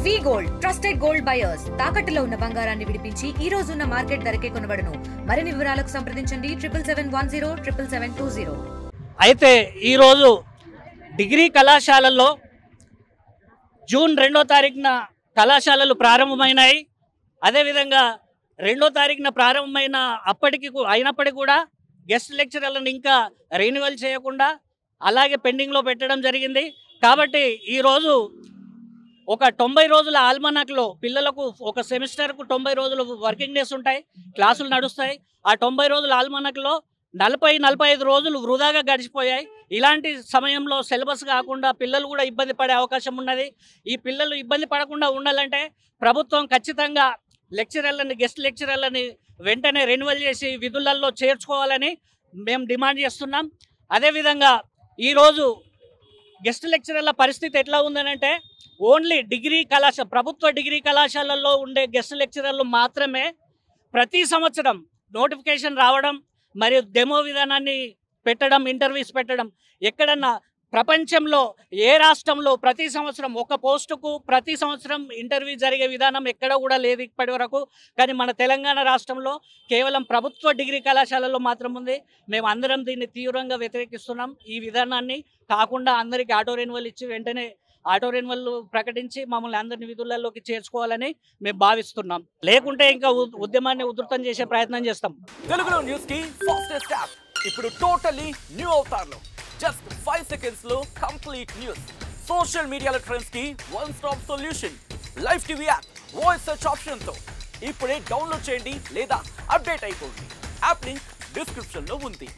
వి gold trusted gold buyers తాకట్టులో ఉన్న బంగారాన్ని విడిపించి ఈ రోజు ఉన్న మార్కెట్ ధరకే కొనబడును. మరిన్ని వివరాలకు సంప్రదించండి 77107720. అయితే ఈరోజు డిగ్రీ కళాశాలల్లో జూన్ 2వ తారీఖున కళాశాలలు ప్రారంభమైనాయి. అదేవిధంగా 2వ తారీఖున ప్రారంభమైన అయినప్పటికీ కూడా గెస్ట్ లెక్చరర్లను ఇంకా రెన్యువల్ చేయకుండా అలాగే పెండింగ్లో పెట్టడం జరిగింది. కాబట్టి ఈరోజు ఒక 90 రోజుల ఆల్మనాక్లో పిల్లలకు ఒక సెమిస్టర్కు 90 రోజులు వర్కింగ్ డేస్ ఉంటాయి, క్లాసులు నడుస్తాయి. ఆ 90 రోజుల ఆల్మనాక్లో 40-45 రోజులు వృధాగా గడిచిపోయాయి. ఇలాంటి సమయంలో సిలబస్ కాకుండా పిల్లలు కూడా ఇబ్బంది పడే అవకాశం ఉన్నది. ఈ పిల్లలు ఇబ్బంది పడకుండా ఉండాలంటే ప్రభుత్వం ఖచ్చితంగా లెక్చరర్లని గెస్ట్ లెక్చరర్లని వెంటనే రెన్యువల్ చేసి విధులలో చేర్చుకోవాలని మేము డిమాండ్ చేస్తున్నాం. అదేవిధంగా ఈరోజు గెస్ట్ లెక్చరర్ల పరిస్థితి ఎట్లా ఉందనంటే ఓన్లీ ప్రభుత్వ డిగ్రీ కళాశాలల్లో ఉండే గెస్ట్ లెక్చరర్లు మాత్రమే ప్రతి సంవత్సరం నోటిఫికేషన్ రావడం మరియు డెమో విధానాన్ని పెట్టడం, ఇంటర్వ్యూస్ పెట్టడం. ఎక్కడన్నా ప్రపంచంలో ఏ రాష్ట్రంలో ప్రతి సంవత్సరం ఒక పోస్టుకు ప్రతి సంవత్సరం ఇంటర్వ్యూ జరిగే విధానం ఎక్కడ కూడా లేదు ఇప్పటి వరకు. కానీ మన తెలంగాణ రాష్ట్రంలో కేవలం ప్రభుత్వ డిగ్రీ కళాశాలలో మాత్రం ఉంది. మేము అందరం దీన్ని తీవ్రంగా వ్యతిరేకిస్తున్నాం. ఈ విధానాన్ని కాకుండా అందరికీ ఆటో రెన్యువల్ ఇచ్చి వెంటనే ఆటో రెన్యువల్ ప్రకటించి మమ్మల్ని అందరిని విధులలోకి చేర్చుకోవాలని మేము భావిస్తున్నాం. లేకుంటే ఇంకా ఉద్యమాన్ని ఉధృతం చేసే ప్రయత్నం చేస్తాం. తెలుగులో న్యూస్ కి ఫాస్టెస్ట్ యాప్ ఇప్పుడు టోటల్లీ న్యూ అవతార్లో జస్ట్ 5 సెకండ్స్ లో కంప్లీట్ న్యూస్. సోషల్ మీడియాలో ట్రెండ్స్ కి one stop solution. Live TV app voice search option తో ఇప్పుడే డౌన్లోడ్ చేయండి లేదా అప్డేట్ అయిపోండి. యాప్ లింక్ డిస్క్రిప్షన్ లో ఉంది.